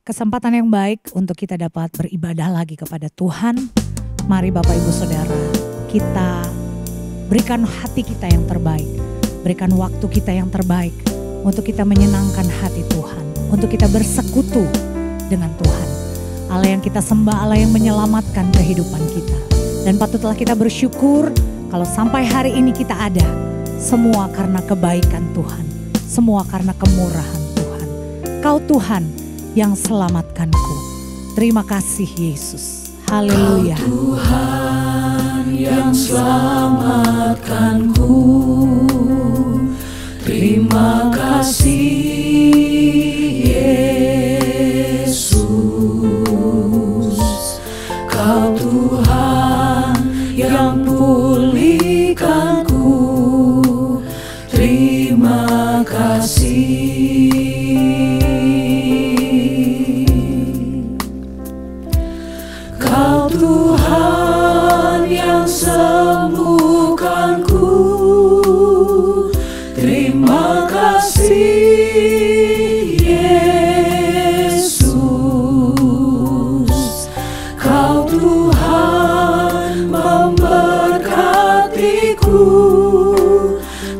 kesempatan yang baik untuk kita dapat beribadah lagi kepada Tuhan. Mari Bapak Ibu Saudara, kita berikan hati kita yang terbaik, berikan waktu kita yang terbaik untuk kita menyenangkan hati Tuhan, untuk kita bersekutu dengan Tuhan. Allah yang kita sembah, Allah yang menyelamatkan kehidupan kita. Dan patutlah kita bersyukur kalau sampai hari ini kita ada, semua karena kebaikan Tuhan, semua karena kemurahan Tuhan. Kau Tuhan yang selamatkanku. Terima kasih Yesus. Haleluya. Tuhan yang selamatkanku. Terima kasih Yesus. Kau Tuhan yang pulihkanku. Terima kasih. Kau Tuhan yang sembuhkanku. Terima kasih Yesus. Kau Tuhan memberkatiku.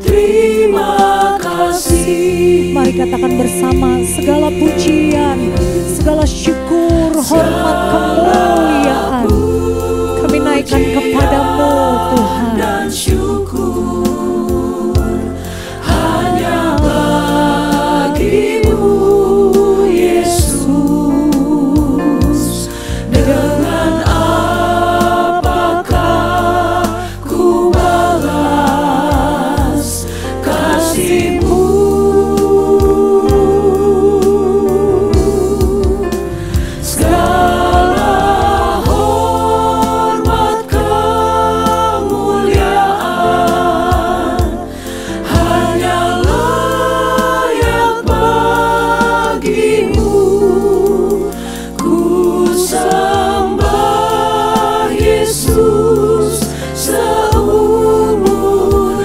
Terima kasih. Mari katakan bersama, segala pujian, segala syukur, hormat, kemuliaan kami naikkan kepadamu Tuhan. Dan syukur hanya bagimu Yesus. Dengan apakah ku balas kasih-Mu? Segala hormat kemuliaan hanya layak bagimu. Ku sembah Yesus seumur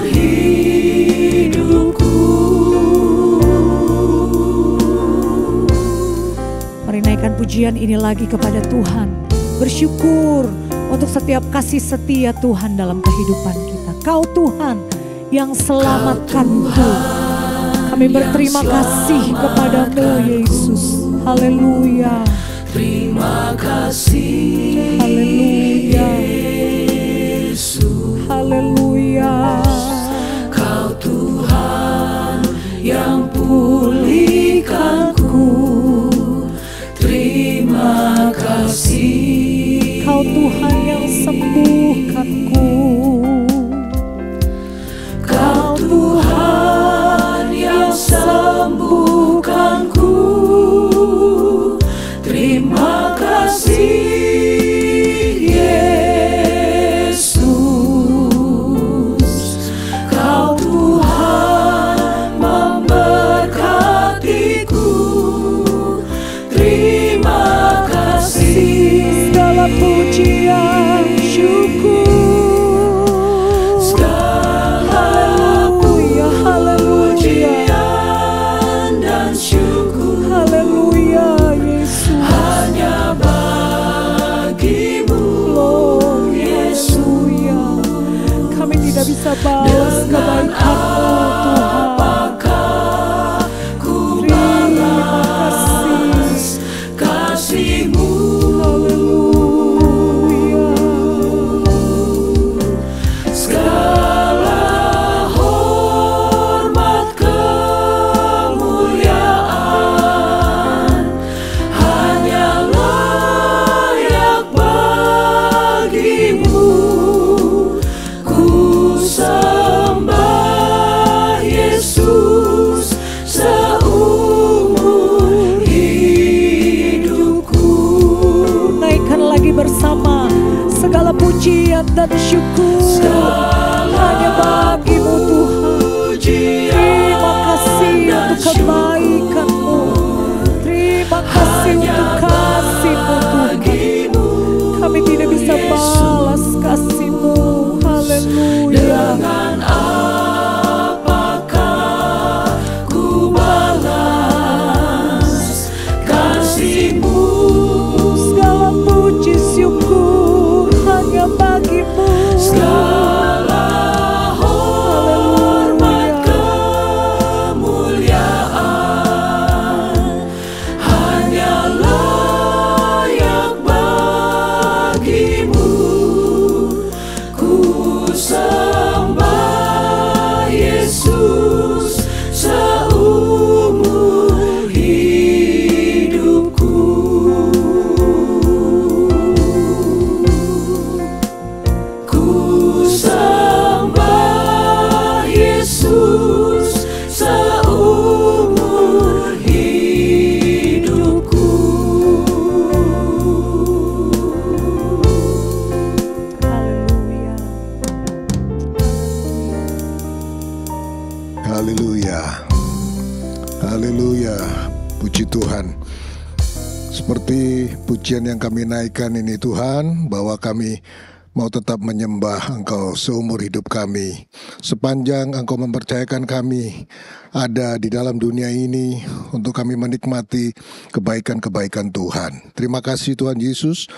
hidupku. Mari naikkan pujian ini lagi kepada Tuhan. Bersyukur untuk setiap kasih setia Tuhan dalam kehidupan kita. Kau Tuhan yang selamatkanku. Kami berterima kasih kepadamu Yesus. Haleluya. Terima kasih Haleluya. Yesus. Haleluya. Kau Tuhan yang pulihkanku. Terima kasih. Kau Tuhan yang sembuhkanku. Kau Tuhan yang sembuhkanku. Terima kasih Yesus. Kau Tuhan memberkatiku. Terima kasih. Segala pujian, syukur. Segala pujian dan syukur Haleluya Yesus. hanya bagimu Yesus. Kami tidak bisa balas Dengan kebaikan-Mu Tuhan. apakah ku Terima balas kasih-Mu? Haleluya. Segala hormat kemuliaan hanya layak bagimu. Ku sembah Yesus seumur hidupku. Naikkan lagi bersama, segala pujian dan syukur hanya bagimu Tuhan. Terima kasih untuk kebaikan-Mu. Terima kasih untuk kasih-Mu Tuhan. Kami tidak bisa balas kasih-Mu. Haleluya. Dengan apakah ku balas kasih-Mu. Segala puji syukur hanya bagi-Mu. Segala hormat kemuliaan hanya layak bagi-Mu. Ku sembah Yesus seumur hidupku. Ku sembah Yesus seumur hidupku. Haleluya. Haleluya. Haleluya. Puji Tuhan. Seperti pujian yang kami naikkan ini Tuhan, bahwa kami mau tetap menyembah Engkau seumur hidup kami. Sepanjang Engkau mempercayakan kami ada di dalam dunia ini untuk kami menikmati kebaikan-kebaikan Tuhan. Terima kasih Tuhan Yesus.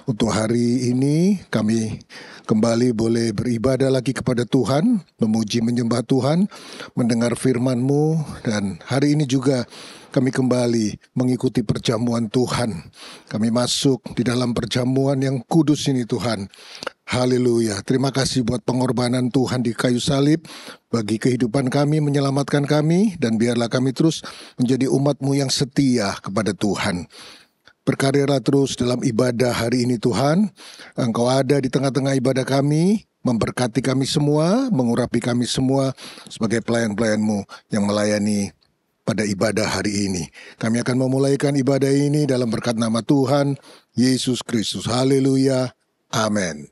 Untuk hari ini kami kembali boleh beribadah lagi kepada Tuhan, memuji menyembah Tuhan, mendengar firman-Mu, dan hari ini juga kami kembali mengikuti perjamuan Tuhan. Kami masuk di dalam perjamuan yang kudus ini Tuhan. Haleluya. Terima kasih buat pengorbanan Tuhan di kayu salib bagi kehidupan kami, menyelamatkan kami, dan biarlah kami terus menjadi umat-Mu yang setia kepada Tuhan. Berkaryalah terus dalam ibadah hari ini Tuhan. Engkau ada di tengah-tengah ibadah kami, memberkati kami semua, mengurapi kami semua sebagai pelayan-pelayan-Mu yang melayani pada ibadah hari ini. Kami akan memulaikan ibadah ini dalam berkat nama Tuhan Yesus Kristus. Haleluya. Amin.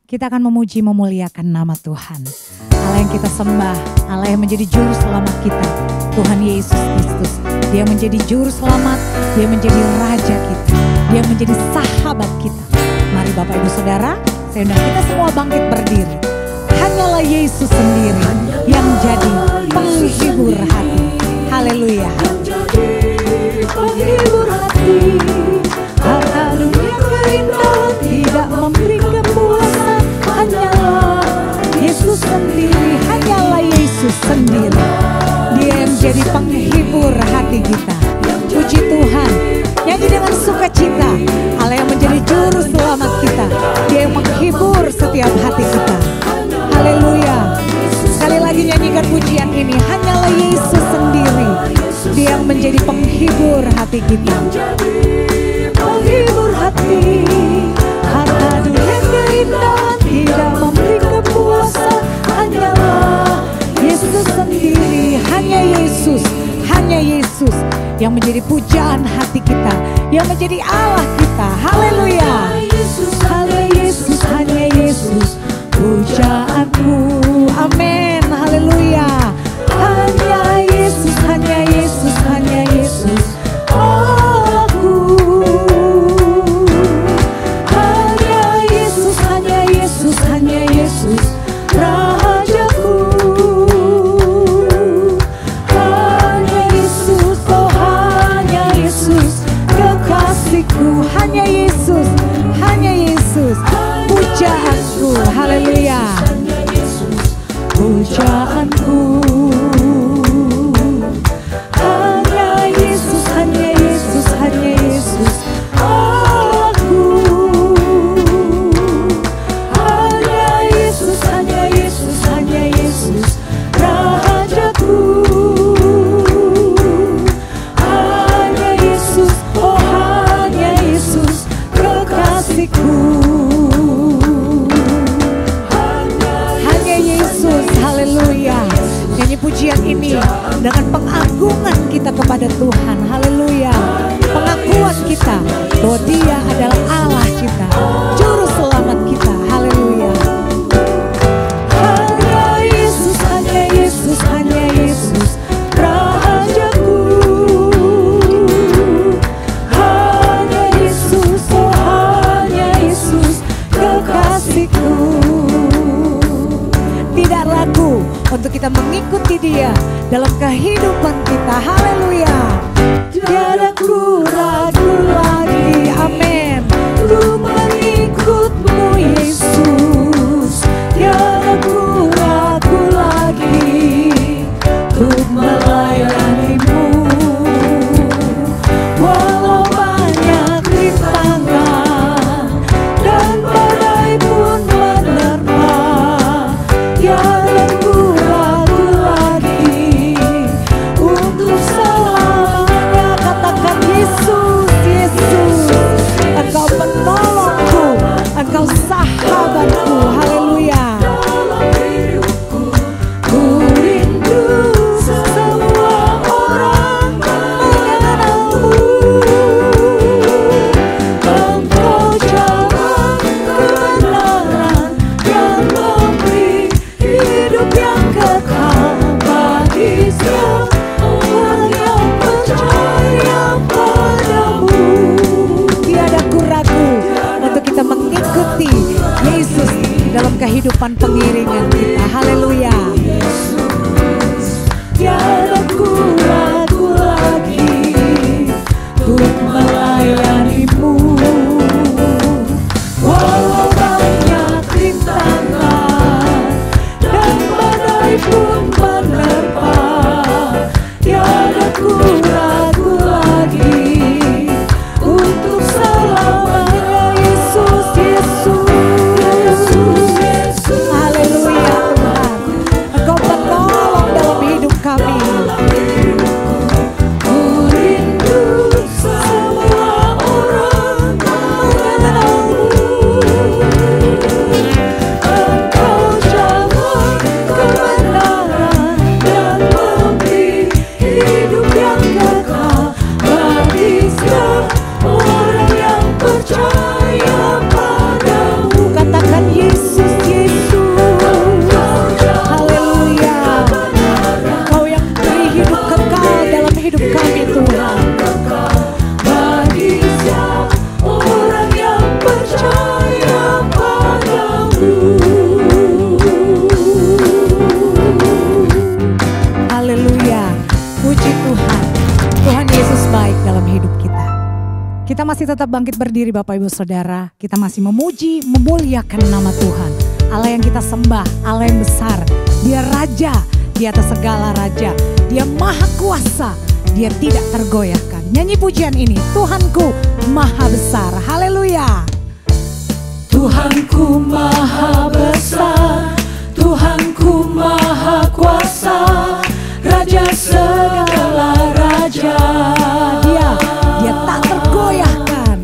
Kita akan memuji memuliakan nama Tuhan. Allah yang kita sembah, Allah yang menjadi juru selamat kita, Tuhan Yesus Kristus. Dia menjadi juru selamat, Dia menjadi raja kita, Dia menjadi sahabat kita. Mari Bapak Ibu Saudara, saya undang kita semua bangkit berdiri. Hanyalah Yesus sendiri yang jadi penghibur hati. Haleluya. Penghibur hati, harta dunia keindahan tidak memberi kepuasan. Hanyalah Yesus sendiri, hanyalah Yesus sendiri. Dia yang jadi penghibur hati kita. Puji Tuhan, nyanyi dengan sukacita. Allah yang menjadi juru selamat kita, Dia yang menghibur setiap hati kita. Haleluya. Sekali lagi nyanyikan pujian ini. Hanyalah Yesus sendiri, Dia yang menjadi penghibur hati kita. Penghibur hati, harta dunia keindahan tidak memberi kepuasan. Hanyalah Yesus sendiri, hanya Yesus yang menjadi pujaan hati kita, yang menjadi Allah kita. Haleluya. Hanya Yesus, hanya Yesus pujaanku. Amin. Haleluya. Hanya Yesus, hanya Yesus, hanya Yesus Allahku. Hanya Yesus, hanya Yesus, hanya Yesus Rajaku. Hanya Yesus, oh hanya Yesus kekasihku. Hanya Yesus pujaanku. Haleluya. Pujaanku. Hanya Yesus, hanya Yesus, hanya Yesus Allahku. Hanya Yesus, hanya Yesus, hanya Yesus Rajaku. Hanya Yesus, oh hanya Yesus kekasihku. Hanya Yesus. Haleluya. Nyanyi pujian ini dengan pengagungan kita kepada Tuhan. Haleluya. Pengakuan kita bahwa Dia adalah Allah kita, juru selamat kita. Haleluya. Hanya Yesus, hanya Yesus, hanya Yesus Rajaku. Hanya Yesus, oh hanya Yesus kekasihku. Tidak ragu untuk kita mengikuti Dia dalam kehidupan kita. Haleluya. Tiada ku ragu kehidupan pengiringan kita. Haleluya. Tiada ku ragu lagi untuk melayanimu, walau banyak rintangan dan badai pun menerpa. Tiada ku ragu lagi untuk selamanya. Yesus, Yesus, Yesus, Yesus. Haleluya Tuhan. Engkau penolong dalam hidup kami. Ku rindu semua orang mengenalmu. Engkau jalan kebenaran dan memberi hidup yang kekal bagi setiap orang yang percaya padamu. Katakan Yesus, Yesus. Haleluya. Engkau yang beri hidup kekal dalam hidup kami Tuhan. Bagi setiap orang yang percaya padamu. Haleluya. Puji Tuhan. Tuhan Yesus baik dalam hidup kita. Kita masih tetap bangkit berdiri Bapak Ibu Saudara. Kita masih memuji, memuliakan nama Tuhan. Allah yang kita sembah, Allah yang besar. Dia Raja di atas segala raja. Dia Maha Kuasa. Dia tidak tergoyahkan. Nyanyi pujian ini. Tuhanku Maha Besar. Haleluya. Tuhanku Maha Besar, Tuhanku Maha Kuasa, Raja segala raja. Dia tak tergoyahkan.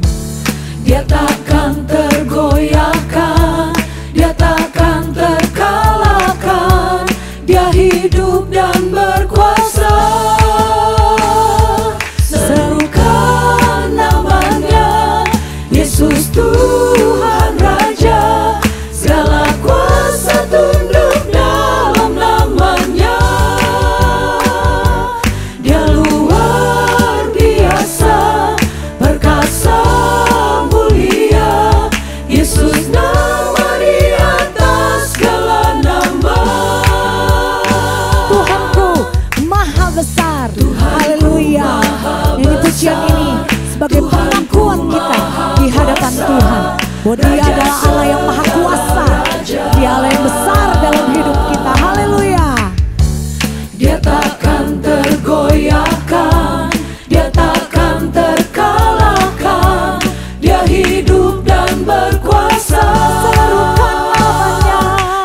Dia takkan tergoyahkan, dia takkan terkalahkan. Dia hidup dan berkuasa. Serukan namanya, Yesus Tuhan Raja. Segala kuasa tunduk dalam namanya. Dia luar biasa, perkasa mulia. Yesus nama di atas segala nama. Tuhanku Maha Besar. Haleluya. Nyanyi pujian ini sebagai pengakuan kita di hadapan Tuhan bahwa Dia adalah Allah yang Maha Kuasa. Dia Allah yang besar dalam hidup kita. Haleluya. Dia takkan tergoyahkan, dia takkan terkalahkan. Dia hidup dan berkuasa. Serukan namanya.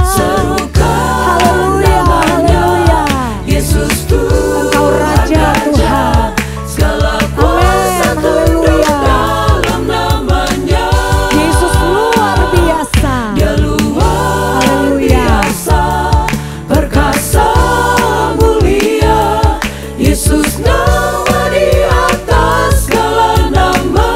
Serukan Haleluya, namanya. haleluya. Yesus Tuhan Engkau Raja Tuhan. Segala kuasa Amin, tunduk haleluya. dalam namanya. Yesus luar biasa. Dia luar Haleluya. biasa, perkasa mulia. Yesus nama di atas segala nama.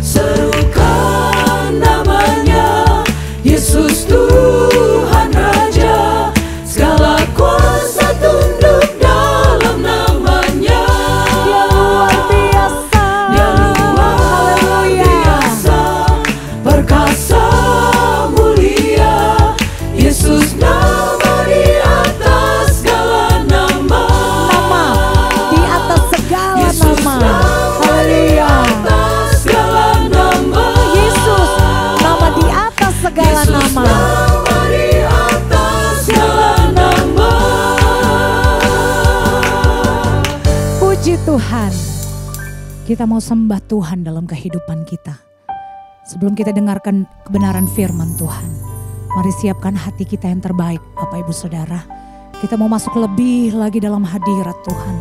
Serukan namanya, Yesus Tuhan Raja. Segala kuasa tunduk dalam namanya. Dia luar biasa. Dia luar Haleluya. biasa, perkasa mulia. Yesus nama di atas segala nama. Nama di atas segala Yesus nama. nama di Haleluya. atas segala nama. Yesus nama di atas segala Yesus nama. nama di atas segala nama. Puji Tuhan. Kita mau sembah Tuhan dalam kehidupan kita. Sebelum kita dengarkan kebenaran firman Tuhan, mari siapkan hati kita yang terbaik Bapak Ibu Saudara. Kita mau masuk lebih lagi dalam hadirat Tuhan.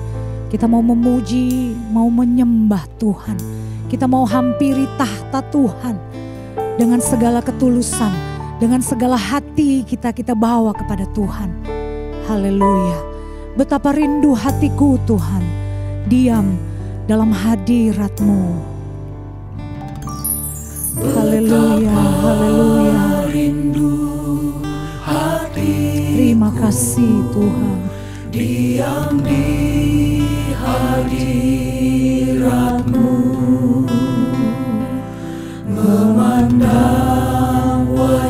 Kita mau memuji, mau menyembah Tuhan. Kita mau hampiri tahta Tuhan dengan segala ketulusan, dengan segala hati kita bawa kepada Tuhan. Haleluya. Betapa rindu hatiku Tuhan, diam dalam hadirat-Mu. Haleluya, haleluya. Rindu hati Terima kasih Tuhan. diam di hadirat-Mu, memandang wajah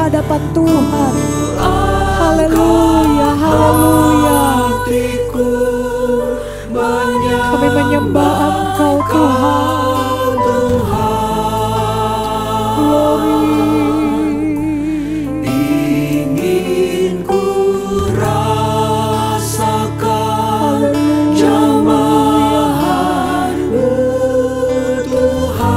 hadapan Tuhan. Haleluya, haleluya. Kami menyembah Engkau Tuhan. Glory. Ingin ku rasakan jamahan-Mu Tuhan.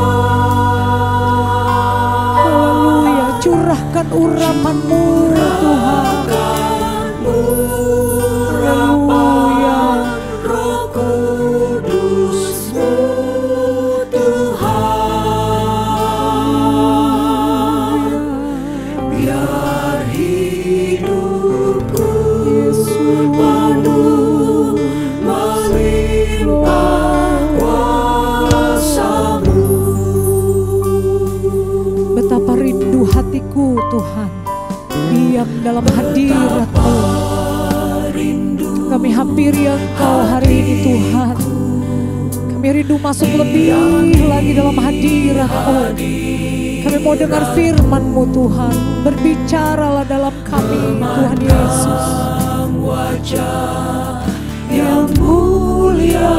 Haleluya, curahkan urapan-Mu Tuhan. Haleluya. Roh Kudus-Mu Tuhan. Biar hidupku penuh melimpah kuasa-Mu. Betapa rindu hatiku Tuhan, diam dalam hadirat-Mu. Kami hampiri Engkau hari ini Tuhan. Kami rindu masuk lebih lagi dalam hadirat-Mu. Kami mau dengar firman-Mu Tuhan. Berbicaralah dalam kami Tuhan Yesus. Wajah yang mulia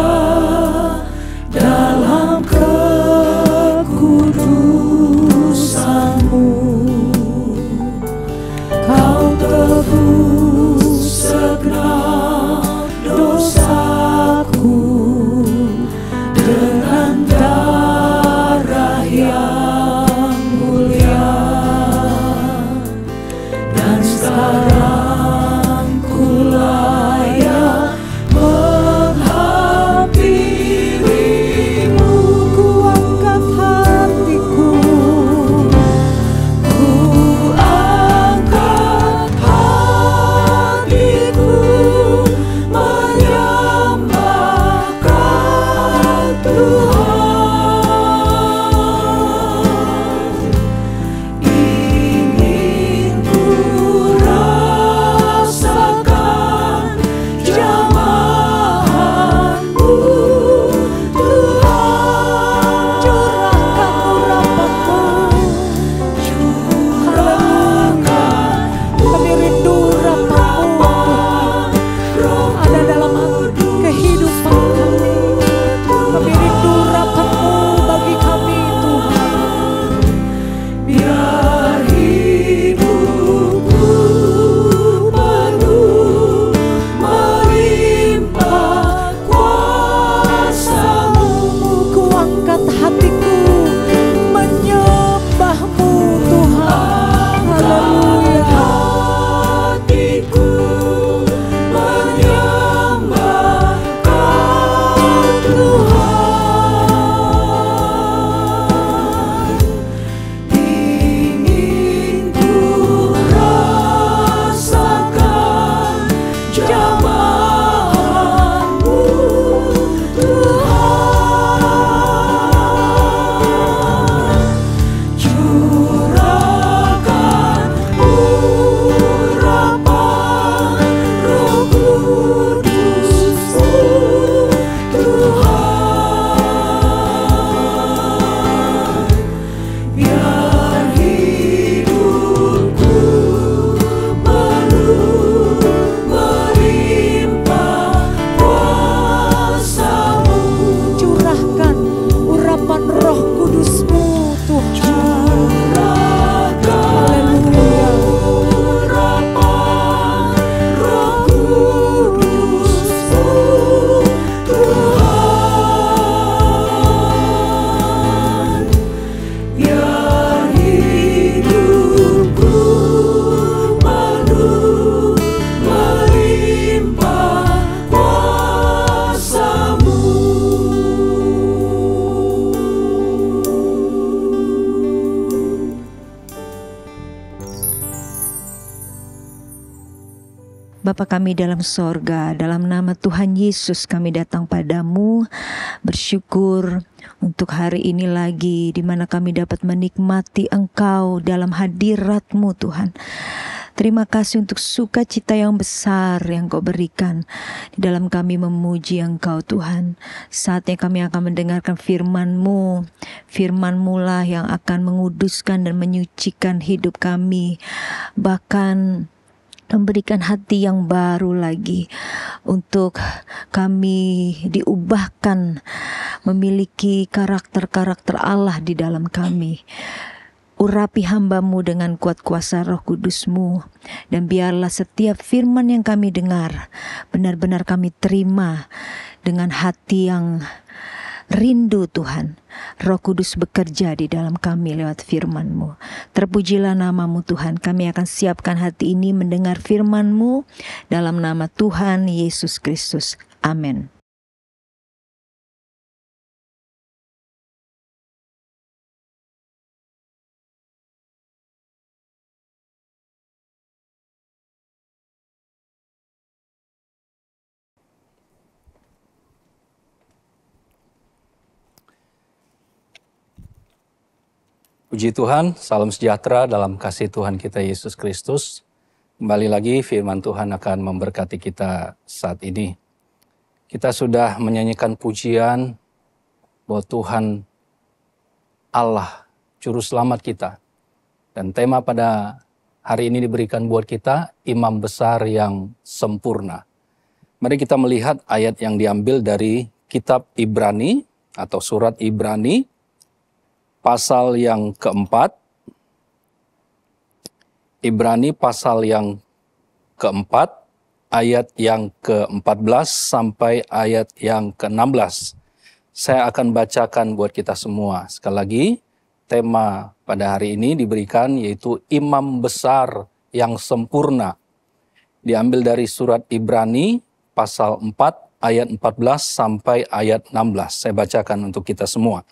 dalam kekudusan-Mu, Kau tebus segenap dosaku dengan darah yang mulia. Dan sekarang ku layak menghampirimu. Ku angkat hatiku, Ku angkat hatiku menyembahkan Tuhan. Ingin ku rasakan jamahan-Mu Tuhan. curahkan urapan-Mu. Curahkan Kami rindu urapan-Mu Tuhan. Ada dalam kehidupan kami. Kami rindu urapan-Mu bagi kami Tuhan. biar hidupku penuh melimpah kuasa-Mu. Ku angkat hatiku menyembah-Mu Tuhan. Haleluya. Hatiku menyembahkan Tuhan. Ingin ku rasakan jamahan-Mu Tuhan. Curahkan urapan Roh Kudus-Mu Tuhan. Biar hidupku penuh melimpah kuasa-Mu. Curahkan urapan Roh Kudus-Mu Tuhan. Haleluya. Urapan Roh Kudus-Mu Tuhan. Biar hidupku penuh melimpah kuasa-Mu. Bapa kami dalam sorga, dalam nama Tuhan Yesus kami datang padamu bersyukur untuk hari ini lagi di mana kami dapat menikmati Engkau dalam hadirat-Mu Tuhan. Terima kasih untuk sukacita yang besar yang Kau berikan di dalam kami memuji Engkau Tuhan. Saatnya kami akan mendengarkan firman-Mu. Firman-Mu lah yang akan menguduskan dan menyucikan hidup kami. Bahkan memberikan hati yang baru lagi untuk kami diubahkan memiliki karakter-karakter Allah di dalam kami. Urapi hamba-Mu dengan kuat kuasa Roh Kudus-Mu, dan biarlah setiap firman yang kami dengar benar-benar kami terima dengan hati yang rindu Tuhan. Roh Kudus bekerja di dalam kami lewat firman-Mu. Terpujilah nama-Mu Tuhan. Kami akan siapkan hati ini mendengar firman-Mu dalam nama Tuhan Yesus Kristus. Amin. Puji Tuhan, salam sejahtera dalam kasih Tuhan kita Yesus Kristus. Kembali lagi firman Tuhan akan memberkati kita saat ini. Kita sudah menyanyikan pujian bahwa Tuhan Allah, Juru Selamat kita. Dan tema pada hari ini diberikan buat kita, Imam Besar yang Sempurna. Mari kita melihat ayat yang diambil dari kitab Ibrani atau surat Ibrani, pasal yang keempat, Ibrani pasal yang keempat, ayat yang ke-14 sampai ayat yang ke-16. Saya akan bacakan buat kita semua. Sekali lagi, tema pada hari ini diberikan yaitu Imam Besar yang Sempurna. Diambil dari surat Ibrani pasal 4, ayat 14 sampai ayat 16. Saya bacakan untuk kita semua.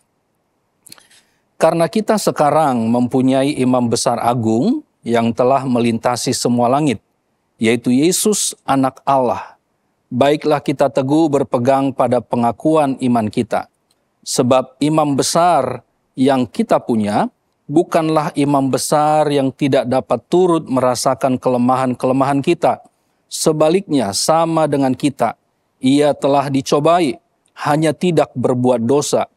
Karena kita sekarang mempunyai imam besar agung yang telah melintasi semua langit, yaitu Yesus anak Allah. Baiklah kita teguh berpegang pada pengakuan iman kita. Sebab imam besar yang kita punya bukanlah imam besar yang tidak dapat turut merasakan kelemahan-kelemahan kita. Sebaliknya sama dengan kita, ia telah dicobai, hanya tidak berbuat dosa.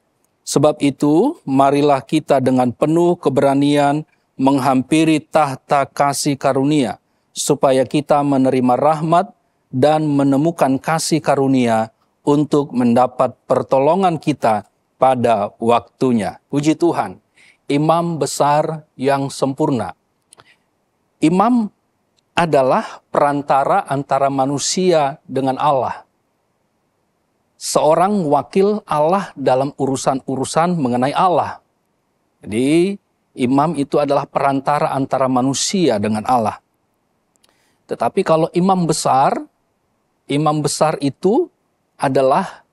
Sebab itu, marilah kita dengan penuh keberanian menghampiri tahta kasih karunia, supaya kita menerima rahmat dan menemukan kasih karunia untuk mendapat pertolongan kita pada waktunya. Puji Tuhan, imam besar yang sempurna. Imam adalah perantara antara manusia dengan Allah. Seorang wakil Allah dalam urusan-urusan mengenai Allah. Jadi imam itu adalah perantara antara manusia dengan Allah. Tetapi kalau imam besar itu adalah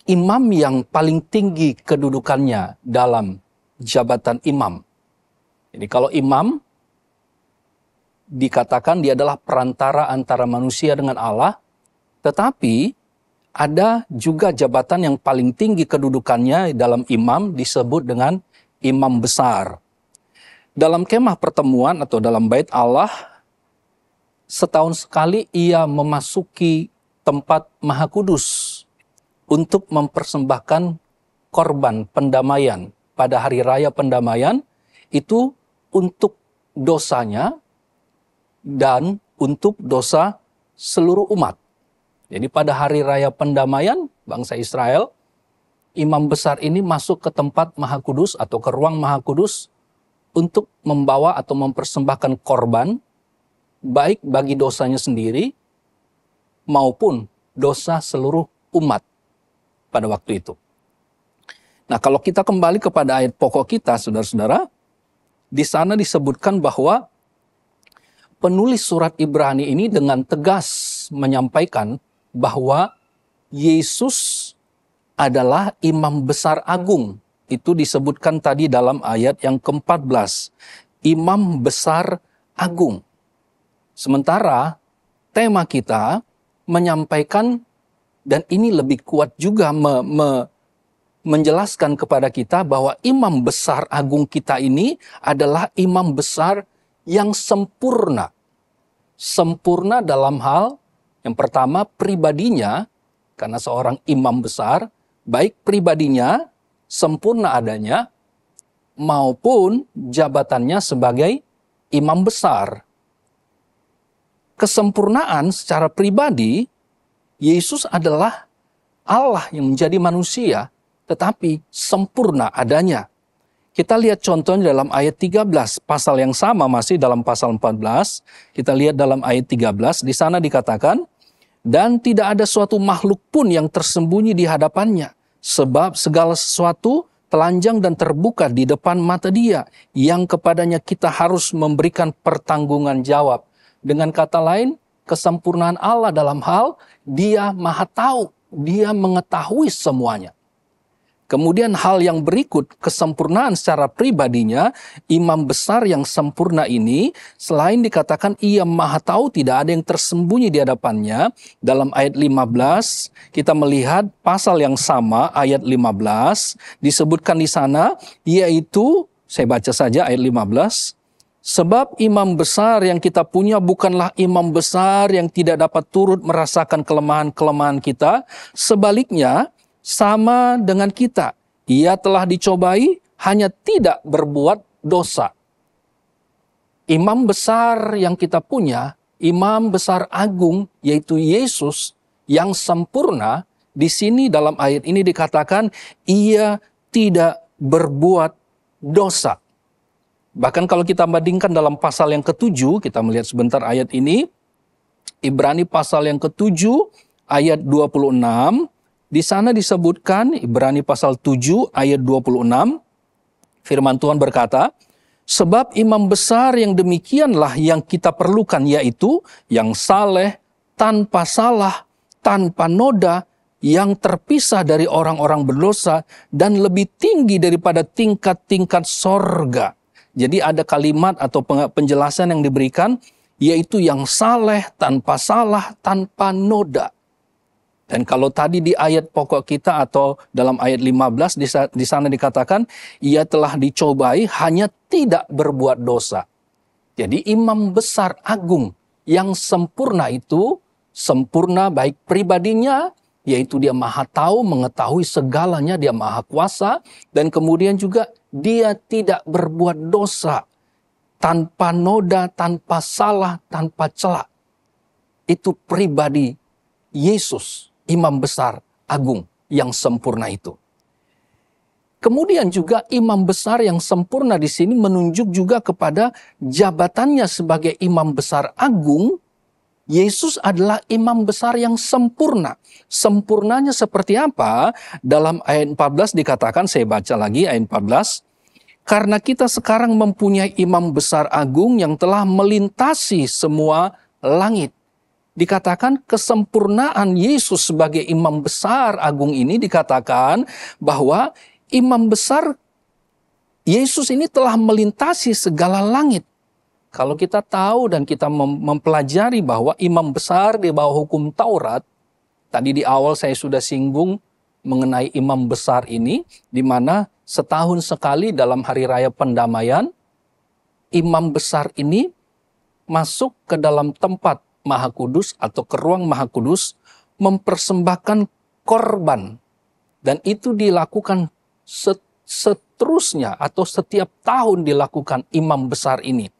imam yang paling tinggi kedudukannya dalam jabatan imam. Jadi kalau imam dikatakan dia adalah perantara antara manusia dengan Allah, tetapi ada juga jabatan yang paling tinggi kedudukannya dalam imam disebut dengan imam besar. Dalam kemah pertemuan atau dalam bait Allah, setahun sekali ia memasuki tempat Maha Kudus untuk mempersembahkan korban pendamaian. Pada hari raya pendamaian itu untuk dosanya dan untuk dosa seluruh umat. Jadi pada hari raya pendamaian bangsa Israel, imam besar ini masuk ke tempat Maha Kudus atau ke ruang Maha Kudus untuk membawa atau mempersembahkan korban, baik bagi dosanya sendiri maupun dosa seluruh umat pada waktu itu. Nah, kalau kita kembali kepada ayat pokok kita, saudara-saudara, di sana disebutkan bahwa penulis surat Ibrani ini dengan tegas menyampaikan bahwa Yesus adalah imam besar agung. Itu disebutkan tadi dalam ayat yang ke-14. Imam besar agung. Sementara tema kita menyampaikan, dan ini lebih kuat juga menjelaskan kepada kita bahwa imam besar agung kita ini adalah imam besar yang sempurna. sempurna dalam hal yang pertama pribadinya, karena seorang imam besar, baik pribadinya sempurna adanya, maupun jabatannya sebagai imam besar. Kesempurnaan secara pribadi, Yesus adalah Allah yang menjadi manusia, tetapi sempurna adanya. Kita lihat contohnya dalam ayat 13, pasal yang sama masih dalam pasal 14. Kita lihat dalam ayat 13, di sana dikatakan, dan tidak ada suatu makhluk pun yang tersembunyi di hadapannya, sebab segala sesuatu telanjang dan terbuka di depan mata Dia, yang kepadanya kita harus memberikan pertanggungan jawab. Dengan kata lain, kesempurnaan Allah dalam hal Dia Maha Tahu, Dia mengetahui semuanya. Kemudian hal yang berikut, kesempurnaan secara pribadinya, imam besar yang sempurna ini, selain dikatakan ia Maha Tahu, tidak ada yang tersembunyi di hadapannya. Dalam ayat 15, kita melihat pasal yang sama, ayat 15, disebutkan di sana, yaitu, saya baca saja ayat 15, sebab imam besar yang kita punya bukanlah imam besar yang tidak dapat turut merasakan kelemahan-kelemahan kita. Sebaliknya, sama dengan kita, ia telah dicobai, hanya tidak berbuat dosa. Imam besar yang kita punya, imam besar agung, yaitu Yesus yang sempurna, di sini dalam ayat ini dikatakan, ia tidak berbuat dosa. Bahkan kalau kita bandingkan dalam pasal yang ke-7, kita melihat sebentar ayat ini, Ibrani pasal yang ke-7, ayat 26, di sana disebutkan, Ibrani pasal 7 ayat 26, firman Tuhan berkata, sebab imam besar yang demikianlah yang kita perlukan, yaitu yang saleh, tanpa salah, tanpa noda, yang terpisah dari orang-orang berdosa, dan lebih tinggi daripada tingkat-tingkat sorga. Jadi ada kalimat atau penjelasan yang diberikan, yaitu yang saleh, tanpa salah, tanpa noda. Dan kalau tadi di ayat pokok kita atau dalam ayat 15 di sana dikatakan, ia telah dicobai, hanya tidak berbuat dosa. Jadi imam besar agung yang sempurna itu, sempurna baik pribadinya, yaitu dia Maha Tahu, mengetahui segalanya, dia Maha Kuasa, dan kemudian juga dia tidak berbuat dosa, tanpa noda, tanpa salah, tanpa celah. Itu pribadi Yesus, imam besar agung yang sempurna itu. Kemudian juga imam besar yang sempurna di sini menunjuk juga kepada jabatannya sebagai imam besar agung. Yesus adalah imam besar yang sempurna. Sempurnanya seperti apa? Dalam ayat 14 dikatakan, saya baca lagi ayat 14. Karena kita sekarang mempunyai imam besar agung yang telah melintasi semua langit. Dikatakan kesempurnaan Yesus sebagai imam besar agung ini dikatakan bahwa imam besar Yesus ini telah melintasi segala langit. Kalau kita tahu dan kita mempelajari bahwa imam besar di bawah hukum Taurat, tadi di awal saya sudah singgung mengenai imam besar ini, di mana setahun sekali dalam hari raya pendamaian, imam besar ini masuk ke dalam tempat Maha Kudus atau ke ruang Maha Kudus mempersembahkan korban. Dan itu dilakukan seterusnya atau setiap tahun dilakukan imam besar ini.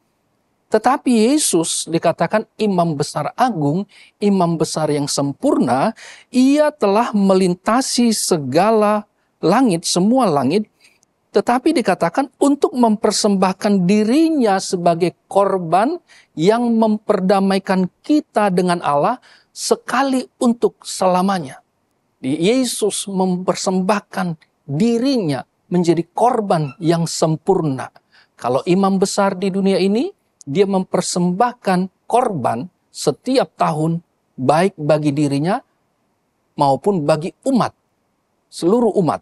Tetapi Yesus dikatakan imam besar agung, imam besar yang sempurna, ia telah melintasi segala langit, semua langit, tetapi dikatakan untuk mempersembahkan dirinya sebagai korban yang memperdamaikan kita dengan Allah sekali untuk selamanya. Yesus mempersembahkan dirinya menjadi korban yang sempurna. Kalau imam besar di dunia ini, dia mempersembahkan korban setiap tahun, baik bagi dirinya maupun bagi umat, seluruh umat.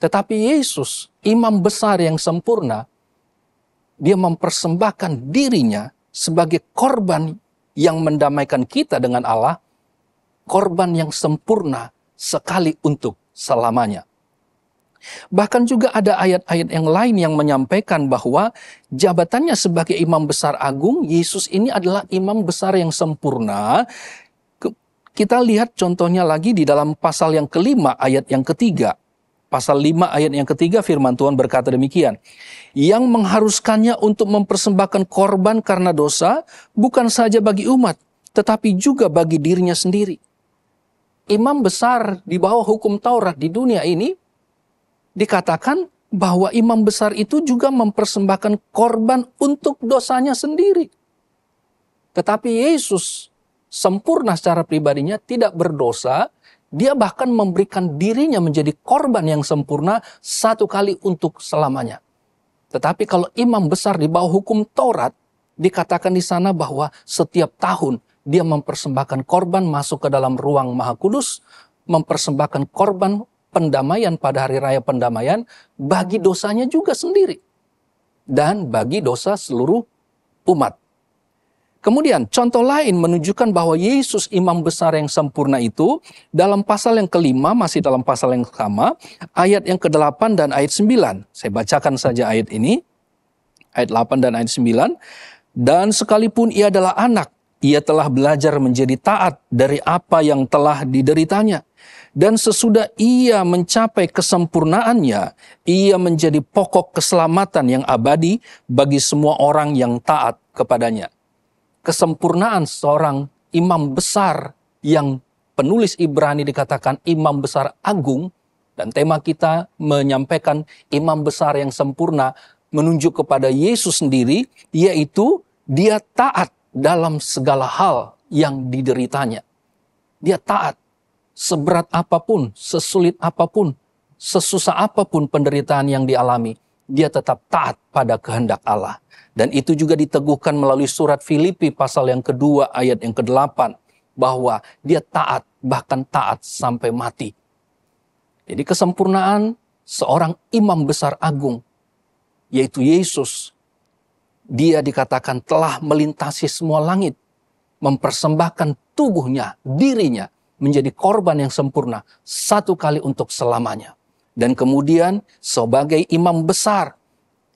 Tetapi Yesus, imam besar yang sempurna, dia mempersembahkan dirinya sebagai korban yang mendamaikan kita dengan Allah, korban yang sempurna sekali untuk selamanya. Bahkan juga ada ayat-ayat yang lain yang menyampaikan bahwa jabatannya sebagai imam besar agung, Yesus ini adalah imam besar yang sempurna. Kita lihat contohnya lagi di dalam pasal yang kelima ayat yang ketiga. Pasal 5 ayat yang ketiga firman Tuhan berkata demikian. Yang mengharuskannya untuk mempersembahkan korban karena dosa bukan saja bagi umat, tetapi juga bagi dirinya sendiri. Imam besar di bawah hukum Taurat di dunia ini dikatakan bahwa imam besar itu juga mempersembahkan korban untuk dosanya sendiri. Tetapi Yesus sempurna secara pribadinya, tidak berdosa, dia bahkan memberikan dirinya menjadi korban yang sempurna satu kali untuk selamanya. Tetapi kalau imam besar di bawah hukum Taurat, dikatakan di sana bahwa setiap tahun dia mempersembahkan korban masuk ke dalam ruang Maha Kudus, mempersembahkan korban pendamaian pada hari raya pendamaian bagi dosanya juga sendiri dan bagi dosa seluruh umat. Kemudian contoh lain menunjukkan bahwa Yesus imam besar yang sempurna itu dalam pasal yang kelima, masih dalam pasal yang sama, ayat yang ke-8 dan ayat 9. Saya bacakan saja ayat ini, ayat 8 dan ayat 9. Dan sekalipun ia adalah anak, ia telah belajar menjadi taat dari apa yang telah dideritanya. Dan sesudah ia mencapai kesempurnaannya, ia menjadi pokok keselamatan yang abadi bagi semua orang yang taat kepadanya. Kesempurnaan seorang imam besar yang penulis Ibrani dikatakan imam besar agung, dan tema kita menyampaikan imam besar yang sempurna menunjuk kepada Yesus sendiri, yaitu dia taat dalam segala hal yang dideritanya. Dia taat. Seberat apapun, sesulit apapun, sesusah apapun penderitaan yang dialami, dia tetap taat pada kehendak Allah. Dan itu juga diteguhkan melalui surat Filipi pasal yang kedua ayat yang ke-8, bahwa dia taat, bahkan taat sampai mati. Jadi kesempurnaan seorang imam besar agung, yaitu Yesus, dia dikatakan telah melintasi semua langit, mempersembahkan tubuhnya, dirinya, menjadi korban yang sempurna satu kali untuk selamanya. Dan kemudian sebagai imam besar,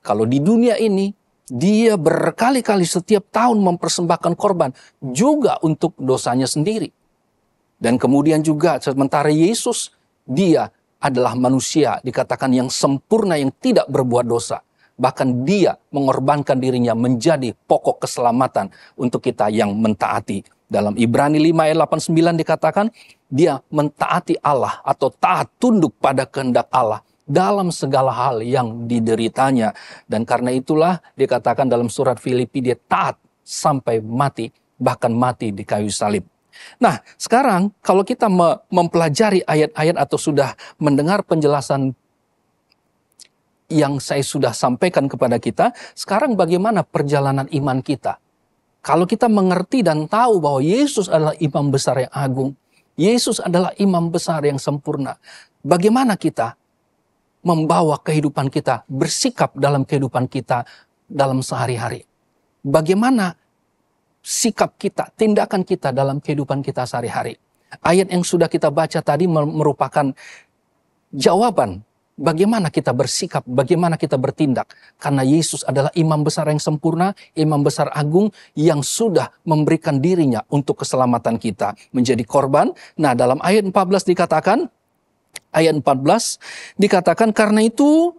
kalau di dunia ini dia berkali-kali setiap tahun mempersembahkan korban juga untuk dosanya sendiri. Dan kemudian juga sementara Yesus, dia adalah manusia dikatakan yang sempurna yang tidak berbuat dosa. Bahkan dia mengorbankan dirinya menjadi pokok keselamatan untuk kita yang mentaati. Dalam Ibrani 5 ayat 89 dikatakan, dia mentaati Allah atau taat tunduk pada kehendak Allah dalam segala hal yang dideritanya. Dan karena itulah dikatakan dalam surat Filipi dia taat sampai mati, bahkan mati di kayu salib. Nah, sekarang kalau kita mempelajari ayat-ayat atau sudah mendengar penjelasan yang saya sudah sampaikan kepada kita, sekarang bagaimana perjalanan iman kita? Kalau kita mengerti dan tahu bahwa Yesus adalah imam besar yang agung, Yesus adalah imam besar yang sempurna, bagaimana kita membawa kehidupan kita, bersikap dalam kehidupan kita dalam sehari-hari? Bagaimana sikap kita, tindakan kita dalam kehidupan kita sehari-hari? Ayat yang sudah kita baca tadi merupakan jawaban bagaimana kita bersikap, bagaimana kita bertindak. Karena Yesus adalah imam besar yang sempurna, imam besar agung yang sudah memberikan dirinya untuk keselamatan kita. Menjadi korban. Nah, dalam ayat 14 dikatakan, karena itu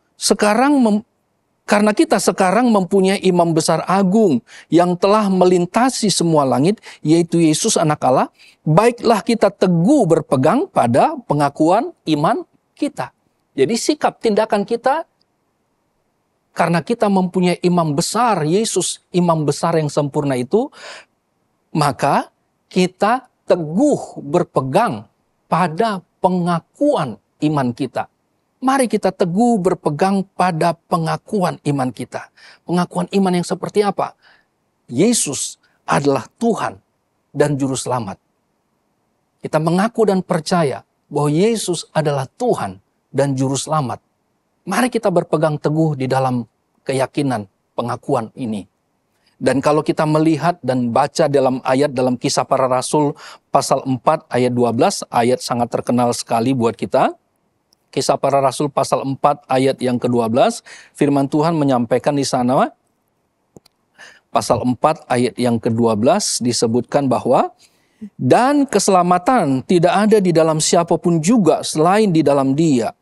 karena kita sekarang mempunyai imam besar agung yang telah melintasi semua langit, yaitu Yesus anak Allah, baiklah kita teguh berpegang pada pengakuan iman kita. Jadi sikap tindakan kita, karena kita mempunyai imam besar, Yesus imam besar yang sempurna itu, maka kita teguh berpegang pada pengakuan iman kita. Mari kita teguh berpegang pada pengakuan iman kita. Pengakuan iman yang seperti apa? Yesus adalah Tuhan dan Juru Selamat. Kita mengaku dan percaya bahwa Yesus adalah Tuhan dan Juru Selamat. Mari kita berpegang teguh di dalam keyakinan pengakuan ini. Dan kalau kita melihat dan baca dalam ayat dalam Kisah Para Rasul pasal 4 ayat 12, ayat sangat terkenal sekali buat kita. Kisah Para Rasul pasal 4 ayat yang ke-12, firman Tuhan menyampaikan di sana, pasal 4 ayat yang ke-12 disebutkan bahwa, dan keselamatan tidak ada di dalam siapapun juga selain di dalam Dia.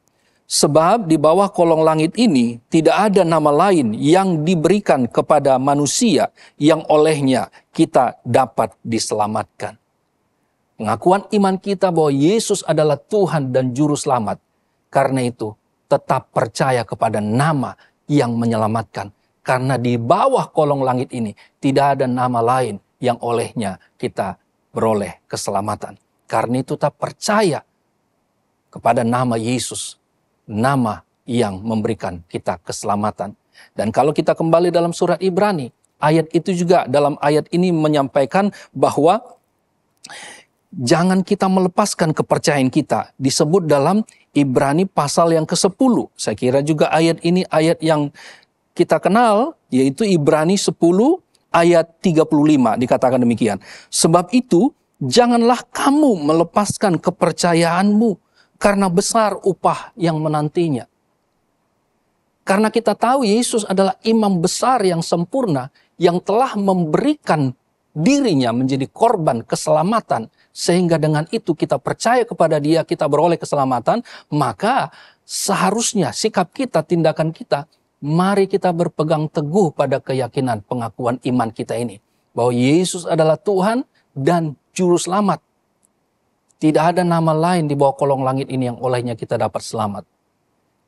Sebab di bawah kolong langit ini tidak ada nama lain yang diberikan kepada manusia yang olehnya kita dapat diselamatkan. Pengakuan iman kita bahwa Yesus adalah Tuhan dan Juru Selamat. Karena itu, tetap percaya kepada nama yang menyelamatkan. Karena di bawah kolong langit ini tidak ada nama lain yang olehnya kita beroleh keselamatan. Karena itu tetap percaya kepada nama Yesus, nama yang memberikan kita keselamatan. Dan kalau kita kembali dalam surat Ibrani, ayat itu juga dalam ayat ini menyampaikan bahwa jangan kita melepaskan kepercayaan kita. Disebut dalam Ibrani pasal yang ke-10. Saya kira juga ayat ini ayat yang kita kenal, yaitu Ibrani 10 ayat 35 dikatakan demikian. Sebab itu, janganlah kamu melepaskan kepercayaanmu karena besar upah yang menantinya. Karena kita tahu Yesus adalah imam besar yang sempurna yang telah memberikan dirinya menjadi korban keselamatan. Sehingga dengan itu kita percaya kepada Dia, kita beroleh keselamatan, maka seharusnya sikap kita, tindakan kita, mari kita berpegang teguh pada keyakinan pengakuan iman kita ini. Bahwa Yesus adalah Tuhan dan Juru Selamat. Tidak ada nama lain di bawah kolong langit ini yang olehnya kita dapat selamat.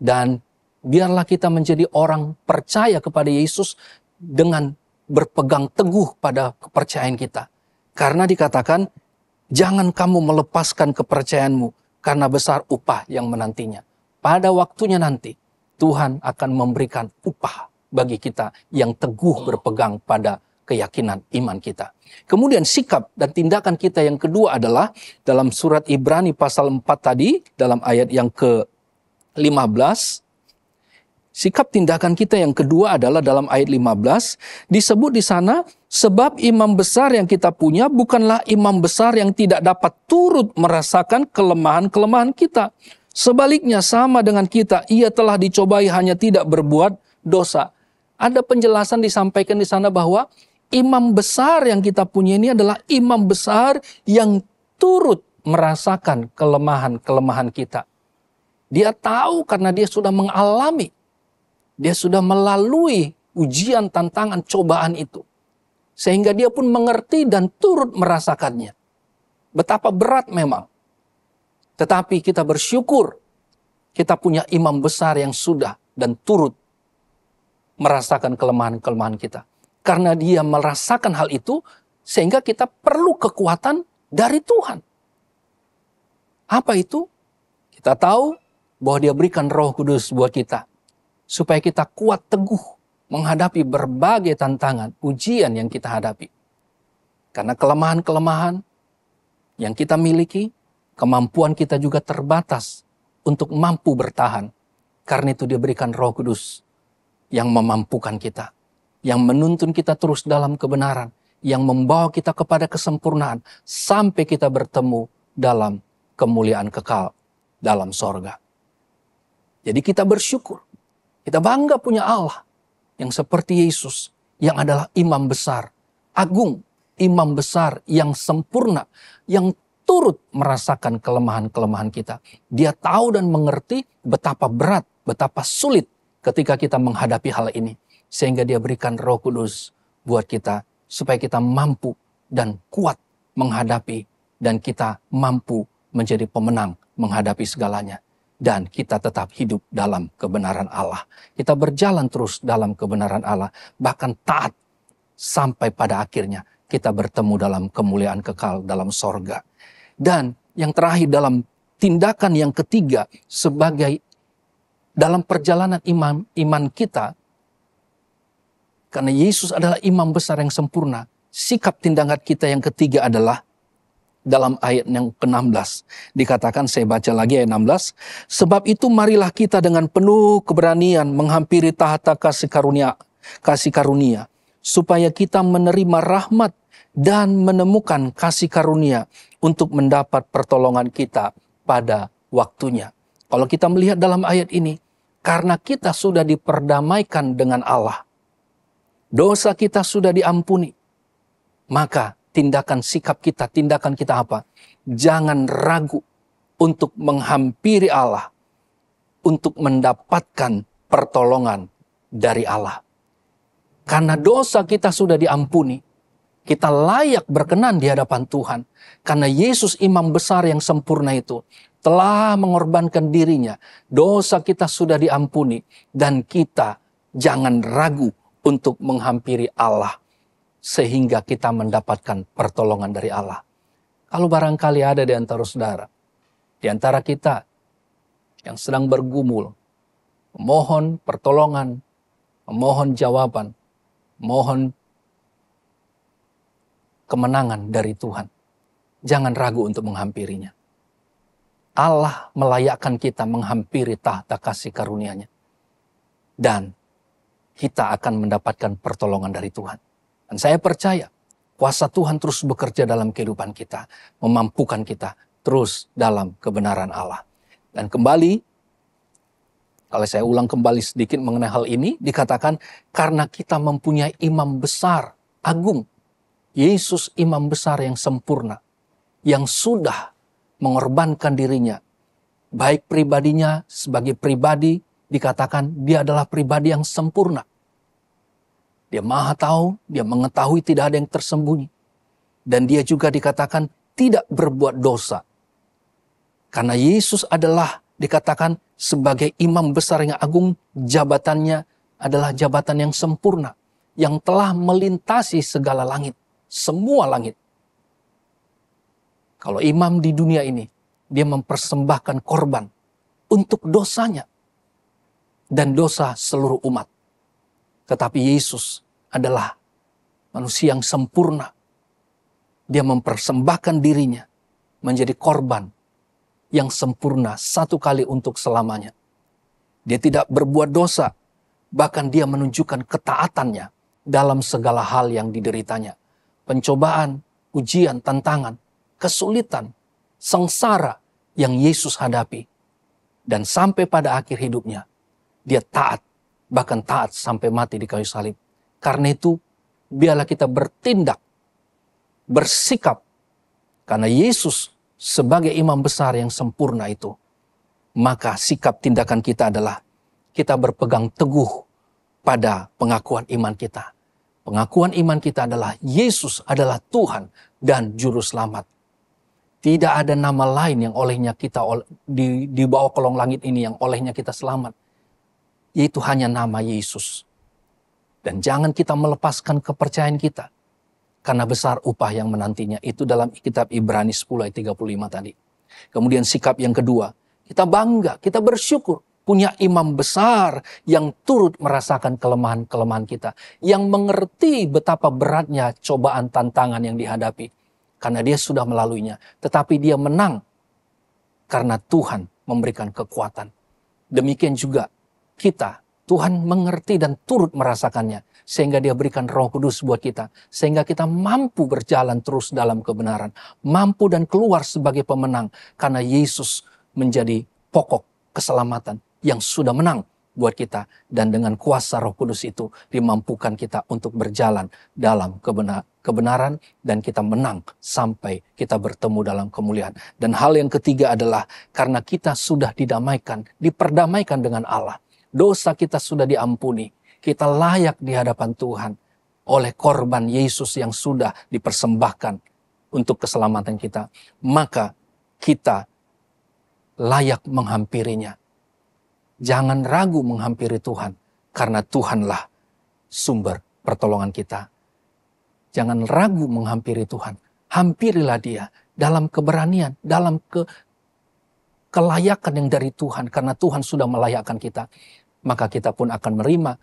Dan biarlah kita menjadi orang percaya kepada Yesus dengan berpegang teguh pada kepercayaan kita. Karena dikatakan, jangan kamu melepaskan kepercayaanmu karena besar upah yang menantinya. Pada waktunya nanti, Tuhan akan memberikan upah bagi kita yang teguh berpegang pada keyakinan iman kita. Kemudian sikap dan tindakan kita yang kedua adalah dalam surat Ibrani pasal 4 tadi, dalam ayat yang ke-15, sikap tindakan kita yang kedua adalah dalam ayat 15, disebut di sana, sebab imam besar yang kita punya bukanlah imam besar yang tidak dapat turut merasakan kelemahan-kelemahan kita. Sebaliknya sama dengan kita, ia telah dicobai hanya tidak berbuat dosa. Ada penjelasan disampaikan di sana bahwa imam besar yang kita punya ini adalah imam besar yang turut merasakan kelemahan-kelemahan kita. Dia tahu karena dia sudah mengalami. Dia sudah melalui ujian, tantangan, cobaan itu. Sehingga dia pun mengerti dan turut merasakannya. Betapa berat memang. Tetapi kita bersyukur kita punya imam besar yang sudah dan turut merasakan kelemahan-kelemahan kita. Karena dia merasakan hal itu, sehingga kita perlu kekuatan dari Tuhan. Apa itu? Kita tahu bahwa Dia berikan Roh Kudus buat kita. Supaya kita kuat teguh menghadapi berbagai tantangan, ujian yang kita hadapi. Karena kelemahan-kelemahan yang kita miliki, kemampuan kita juga terbatas untuk mampu bertahan. Karena itu Dia berikan Roh Kudus yang memampukan kita. Yang menuntun kita terus dalam kebenaran, yang membawa kita kepada kesempurnaan, sampai kita bertemu dalam kemuliaan kekal dalam sorga. Jadi kita bersyukur, kita bangga punya Allah, yang seperti Yesus, yang adalah imam besar, agung, imam besar yang sempurna, yang turut merasakan kelemahan-kelemahan kita. Dia tahu dan mengerti betapa berat, betapa sulit ketika kita menghadapi hal ini. Sehingga Dia berikan Roh Kudus buat kita supaya kita mampu dan kuat menghadapi dan kita mampu menjadi pemenang menghadapi segalanya. Dan kita tetap hidup dalam kebenaran Allah. Kita berjalan terus dalam kebenaran Allah, bahkan taat sampai pada akhirnya kita bertemu dalam kemuliaan kekal dalam sorga. Dan yang terakhir dalam tindakan yang ketiga sebagai dalam perjalanan iman kita, karena Yesus adalah imam besar yang sempurna, sikap tindakan kita yang ketiga adalah dalam ayat yang ke-16. Dikatakan, saya baca lagi ayat 16. Sebab itu marilah kita dengan penuh keberanian menghampiri tahta kasih karunia, supaya kita menerima rahmat dan menemukan kasih karunia untuk mendapat pertolongan kita pada waktunya. Kalau kita melihat dalam ayat ini, karena kita sudah diperdamaikan dengan Allah, dosa kita sudah diampuni, maka tindakan sikap kita, tindakan kita apa? Jangan ragu untuk menghampiri Allah, untuk mendapatkan pertolongan dari Allah. Karena dosa kita sudah diampuni, kita layak berkenan di hadapan Tuhan. Karena Yesus imam besar yang sempurna itu telah mengorbankan dirinya. Dosa kita sudah diampuni. Dan kita jangan ragu untuk menghampiri Allah. Sehingga kita mendapatkan pertolongan dari Allah. Kalau barangkali ada di antara saudara, di antara kita yang sedang bergumul, memohon pertolongan, memohon jawaban, mohon kemenangan dari Tuhan. Jangan ragu untuk menghampirinya. Allah melayakkan kita menghampiri tahta kasih karunia-Nya. Dan kita akan mendapatkan pertolongan dari Tuhan. Dan saya percaya kuasa Tuhan terus bekerja dalam kehidupan kita. Memampukan kita terus dalam kebenaran Allah. Dan kembali, kalau saya ulang kembali sedikit mengenai hal ini, dikatakan karena kita mempunyai imam besar, agung. Yesus imam besar yang sempurna, yang sudah mengorbankan dirinya. Baik pribadinya sebagai pribadi, dikatakan dia adalah pribadi yang sempurna. Dia maha tahu, dia mengetahui tidak ada yang tersembunyi. Dan dia juga dikatakan tidak berbuat dosa. Karena Yesus adalah dikatakan sebagai imam besar yang agung, jabatannya adalah jabatan yang sempurna. Yang telah melintasi segala langit, semua langit. Kalau imam di dunia ini, dia mempersembahkan korban untuk dosanya dan dosa seluruh umat. Tetapi Yesus adalah manusia yang sempurna. Dia mempersembahkan dirinya menjadi korban yang sempurna satu kali untuk selamanya. Dia tidak berbuat dosa, bahkan dia menunjukkan ketaatannya dalam segala hal yang dideritanya. Pencobaan, ujian, tantangan, kesulitan, sengsara yang Yesus hadapi. Dan sampai pada akhir hidupnya, dia taat, bahkan taat sampai mati di kayu salib. Karena itu, biarlah kita bertindak, bersikap, karena Yesus sebagai imam besar yang sempurna itu, maka sikap tindakan kita adalah kita berpegang teguh pada pengakuan iman kita. Pengakuan iman kita adalah Yesus adalah Tuhan dan Juru Selamat. Tidak ada nama lain yang olehnya kita di bawah kolong langit ini yang olehnya kita selamat. Yaitu hanya nama Yesus. Dan jangan kita melepaskan kepercayaan kita. Karena besar upah yang menantinya. Itu dalam kitab Ibrani 10 ayat 35 tadi. Kemudian sikap yang kedua. Kita bangga, kita bersyukur. Punya imam besar yang turut merasakan kelemahan-kelemahan kita. Yang mengerti betapa beratnya cobaan tantangan yang dihadapi. Karena dia sudah melaluinya. Tetapi dia menang. Karena Tuhan memberikan kekuatan. Demikian juga kita. Tuhan mengerti dan turut merasakannya. Sehingga dia berikan Roh Kudus buat kita. Sehingga kita mampu berjalan terus dalam kebenaran. Mampu dan keluar sebagai pemenang. Karena Yesus menjadi pokok keselamatan yang sudah menang buat kita. Dan dengan kuasa Roh Kudus itu dimampukan kita untuk berjalan dalam kebenaran. Dan kita menang sampai kita bertemu dalam kemuliaan. Dan hal yang ketiga adalah karena kita sudah didamaikan, diperdamaikan dengan Allah. Dosa kita sudah diampuni. Kita layak di hadapan Tuhan oleh korban Yesus yang sudah dipersembahkan untuk keselamatan kita. Maka kita layak menghampirinya. Jangan ragu menghampiri Tuhan, karena Tuhanlah sumber pertolongan kita. Jangan ragu menghampiri Tuhan. Hampirilah Dia dalam keberanian, dalam kelayakan yang dari Tuhan, karena Tuhan sudah melayakkan kita. Maka kita pun akan menerima,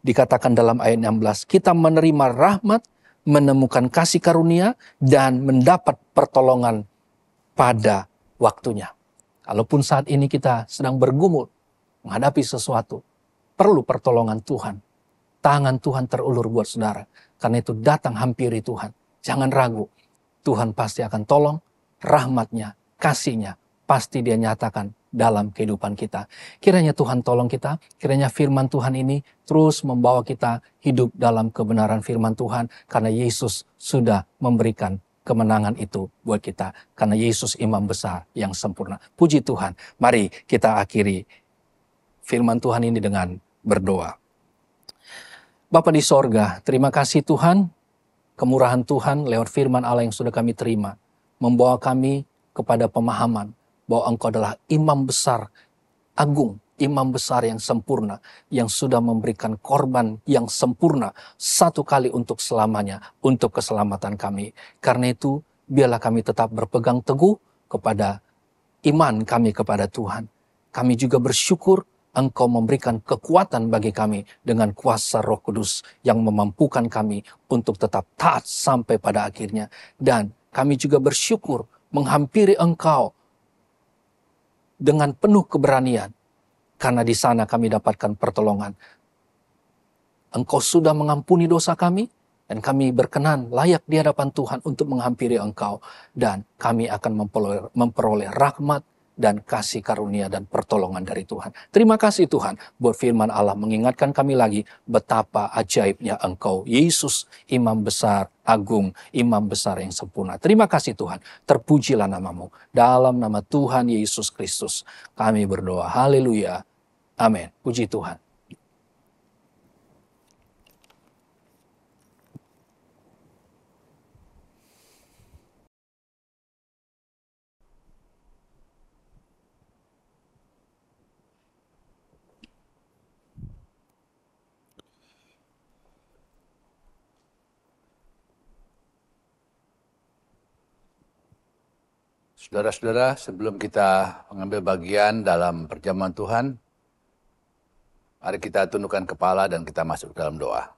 dikatakan dalam ayat 16, kita menerima rahmat, menemukan kasih karunia, dan mendapat pertolongan pada waktunya. Kalaupun saat ini kita sedang bergumul, menghadapi sesuatu, perlu pertolongan Tuhan. Tangan Tuhan terulur buat saudara. Karena itu datang hampiri Tuhan. Jangan ragu. Tuhan pasti akan tolong, rahmatnya, kasihnya pasti dia nyatakan dalam kehidupan kita. Kiranya Tuhan tolong kita, kiranya firman Tuhan ini terus membawa kita hidup dalam kebenaran firman Tuhan, karena Yesus sudah memberikan kemenangan itu buat kita, karena Yesus imam besar yang sempurna. Puji Tuhan. Mari kita akhiri firman Tuhan ini dengan berdoa. Bapa di sorga, terima kasih Tuhan, kemurahan Tuhan lewat firman Allah yang sudah kami terima, membawa kami kepada pemahaman bahwa Engkau adalah imam besar agung, imam besar yang sempurna, yang sudah memberikan korban yang sempurna satu kali untuk selamanya, untuk keselamatan kami. Karena itu, biarlah kami tetap berpegang teguh kepada iman kami kepada Tuhan. Kami juga bersyukur Engkau memberikan kekuatan bagi kami dengan kuasa Roh Kudus yang memampukan kami untuk tetap taat sampai pada akhirnya. Dan kami juga bersyukur menghampiri Engkau dengan penuh keberanian, karena di sana kami dapatkan pertolongan. Engkau sudah mengampuni dosa kami, dan kami berkenan layak di hadapan Tuhan untuk menghampiri Engkau. Dan kami akan memperoleh rahmat dan kasih karunia dan pertolongan dari Tuhan. Terima kasih Tuhan buat firman Allah mengingatkan kami lagi betapa ajaibnya Engkau, Yesus, imam besar, agung, imam besar yang sempurna. Terima kasih Tuhan, terpujilah namamu. Dalam nama Tuhan Yesus Kristus kami berdoa. Haleluya. Amin. Puji Tuhan. Saudara-saudara, sebelum kita mengambil bagian dalam perjamuan Tuhan, mari kita tundukkan kepala dan kita masuk dalam doa.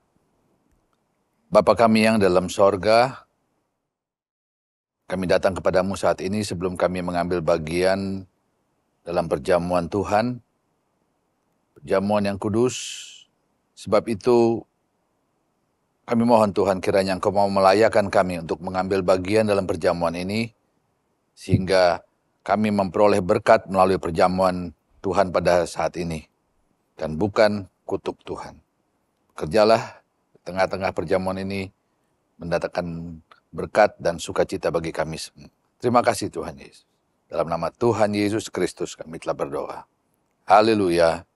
Bapa kami yang dalam sorga, kami datang kepadamu saat ini sebelum kami mengambil bagian dalam perjamuan Tuhan, perjamuan yang kudus. Sebab itu, kami mohon Tuhan kiranya Engkau mau melayakkan kami untuk mengambil bagian dalam perjamuan ini, sehingga kami memperoleh berkat melalui perjamuan Tuhan pada saat ini, dan bukan kutuk Tuhan. Kerjalah di tengah-tengah perjamuan ini, mendatangkan berkat dan sukacita bagi kami semua. Terima kasih Tuhan Yesus. Dalam nama Tuhan Yesus Kristus kami telah berdoa. Haleluya.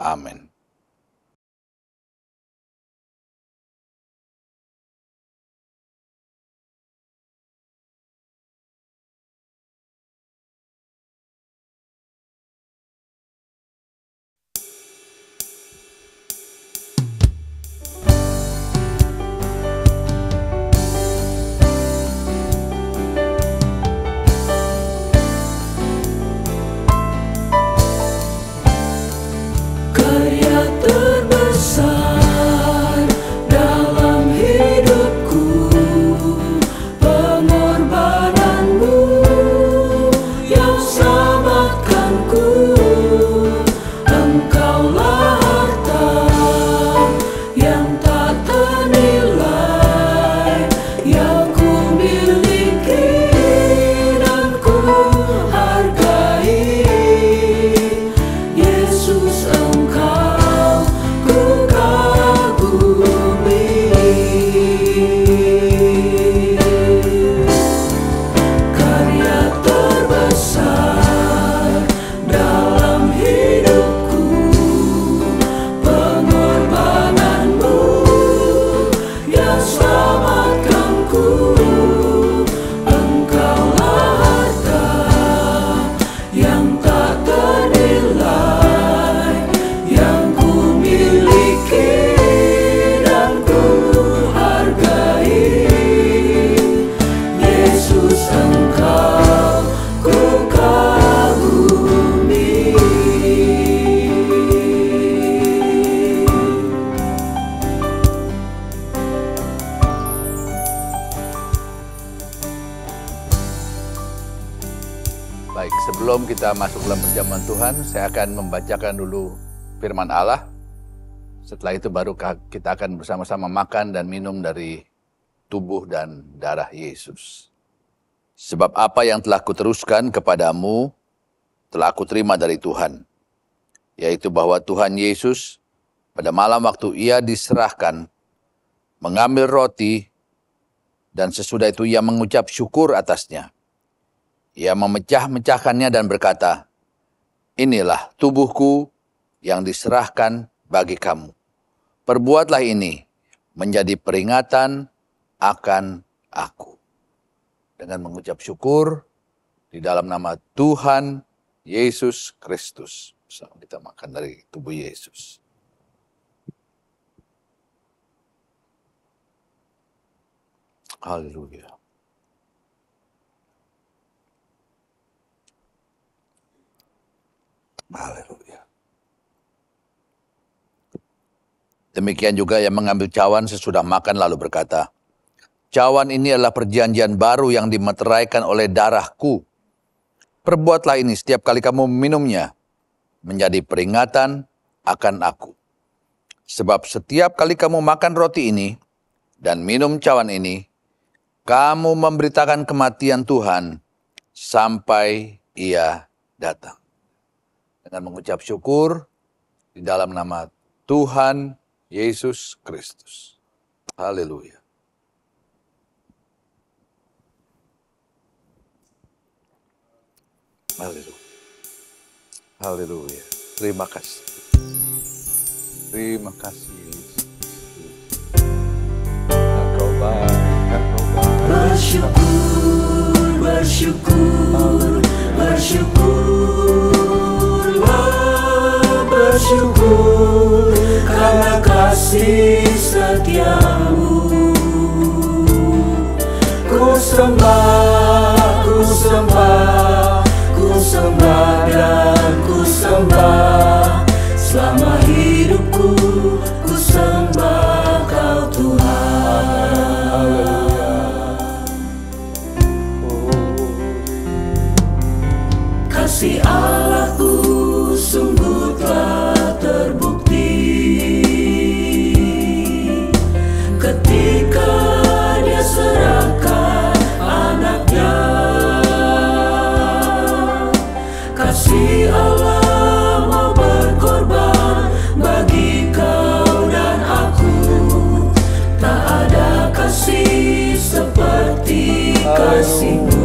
Amin. Karya terbesar dalam hidupku, pengorbananmu yang selamatkanku. Engkaulah harta yang tak ternilai, yang ku miliki dan ku hargai. Yesus Engkau ku kagumi. Karya terbesar dalam hidupku, pengorbananmu yang selamatkanku. Engkaulah harta yang tak ternilai, yang ku miliki dan ku hargai. Yesus Engkau ku kagumi. Baik, sebelum kita masuk dalam perjamuan Tuhan, saya akan membacakan dulu firman Allah. Setelah itu baru kita akan bersama-sama makan dan minum dari tubuh dan darah Yesus. Sebab apa yang telah kuteruskan kepadamu, telah aku terima dari Tuhan. Yaitu bahwa Tuhan Yesus pada malam waktu ia diserahkan, mengambil roti, dan sesudah itu ia mengucap syukur atasnya. Ia memecah-mecahkannya dan berkata, inilah tubuhku yang diserahkan bagi kamu. Perbuatlah ini menjadi peringatan akan aku. Dengan mengucap syukur di dalam nama Tuhan Yesus Kristus. Kita makan dari tubuh Yesus. Haleluya. Haleluya. Demikian juga yang mengambil cawan sesudah makan lalu berkata, cawan ini adalah perjanjian baru yang dimeteraikan oleh darahku. Perbuatlah ini setiap kali kamu meminumnya, menjadi peringatan akan aku. Sebab setiap kali kamu makan roti ini dan minum cawan ini, kamu memberitakan kematian Tuhan sampai ia datang. Dengan mengucap syukur di dalam nama Tuhan Yesus Kristus. Haleluya. Haleluya. Haleluya. Terima kasih. Terima kasih Yesus. Engkau baik, Engkau baik. Bersyukur, bersyukur, bersyukurlah, bersyukur karena kasih setiamu. Ku sembah, ku sembah, ku sembah dan ku sembah. Selama hidupku, ku sembah Kau Tuhan. Kasih Allahku sungguh telah terbukti ketika Dia serahkan anaknya. Kasih Allah mau berkorban bagi kau dan aku. Tak ada kasih seperti kasih-Mu.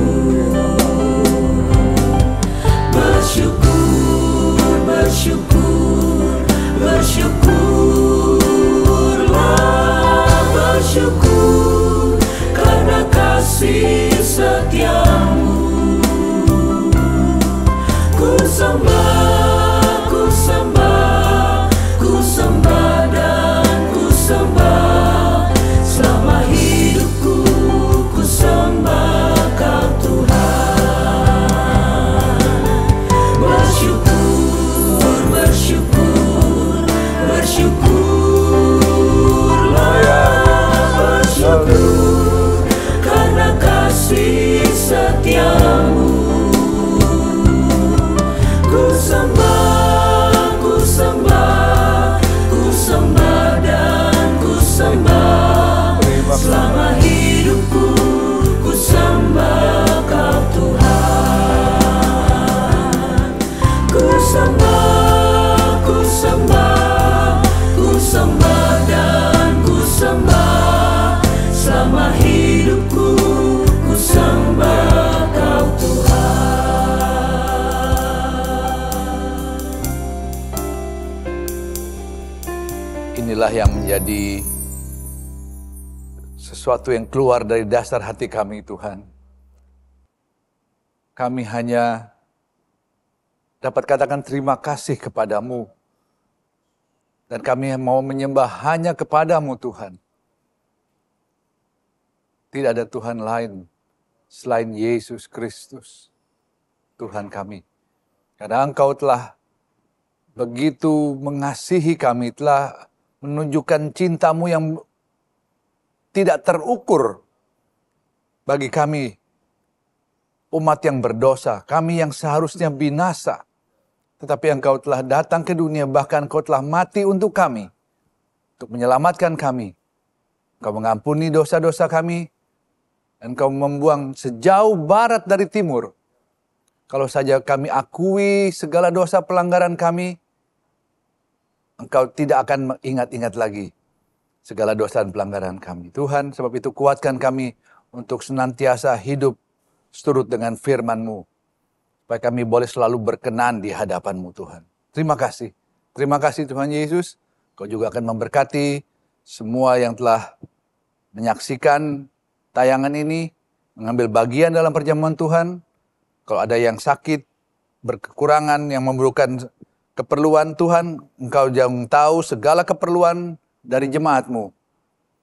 Bersyukur, bersyukur, bersyukurlah, bersyukur karena kasih setiamu. Ku sembah, ku sembah, ku sembah dan ku sembah. Selama hidupku, ku sembah Kau Tuhan. Bersyukur, bersyukur, bersyukurlah, bersyukur karena kasih setiamu. Ku sembah, ku sembah, ku sembah dan ku sembah. Selama hidupku, ku sembah Kau Tuhan. Ku sembah, ku sembah, ku sembah dan ku sembah. Selama hidupku, ku sembah Kau Tuhan. Inilah yang menjadi sesuatu yang keluar dari dasar hati kami, Tuhan. Kami hanya dapat katakan terima kasih kepadamu. Dan kami mau menyembah hanya kepadamu, Tuhan. Tidak ada Tuhan lain selain Yesus Kristus, Tuhan kami. Karena Engkau telah begitu mengasihi kami, telah menunjukkan cinta-Mu yang tidak terukur bagi kami, umat yang berdosa, kami yang seharusnya binasa. Tetapi Engkau telah datang ke dunia, bahkan Engkau telah mati untuk kami, untuk menyelamatkan kami. Engkau mengampuni dosa-dosa kami, Engkau membuang sejauh barat dari timur. Kalau saja kami akui segala dosa pelanggaran kami, Engkau tidak akan ingat-ingat lagi segala dosa dan pelanggaran kami. Tuhan, sebab itu kuatkan kami untuk senantiasa hidup seturut dengan firman-Mu. Supaya kami boleh selalu berkenan di hadapan-Mu Tuhan. Terima kasih. Terima kasih Tuhan Yesus. Kau juga akan memberkati semua yang telah menyaksikan tayangan ini, mengambil bagian dalam perjamuan Tuhan. Kalau ada yang sakit, berkekurangan, yang memerlukan keperluan Tuhan, Engkau yang tahu segala keperluan dari jemaat-Mu.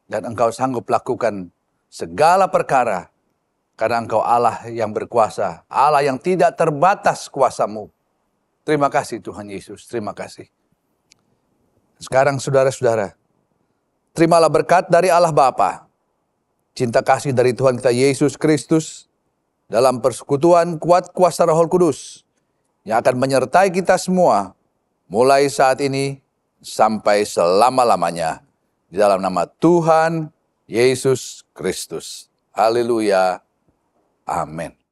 Dan Engkau sanggup lakukan segala perkara. Karena Engkau Allah yang berkuasa, Allah yang tidak terbatas kuasa-Mu. Terima kasih Tuhan Yesus, terima kasih. Sekarang saudara-saudara, terimalah berkat dari Allah Bapa, cinta kasih dari Tuhan kita Yesus Kristus, dalam persekutuan kuat kuasa Roh Kudus yang akan menyertai kita semua mulai saat ini sampai selama-lamanya di dalam nama Tuhan Yesus Kristus. Haleluya. Amin.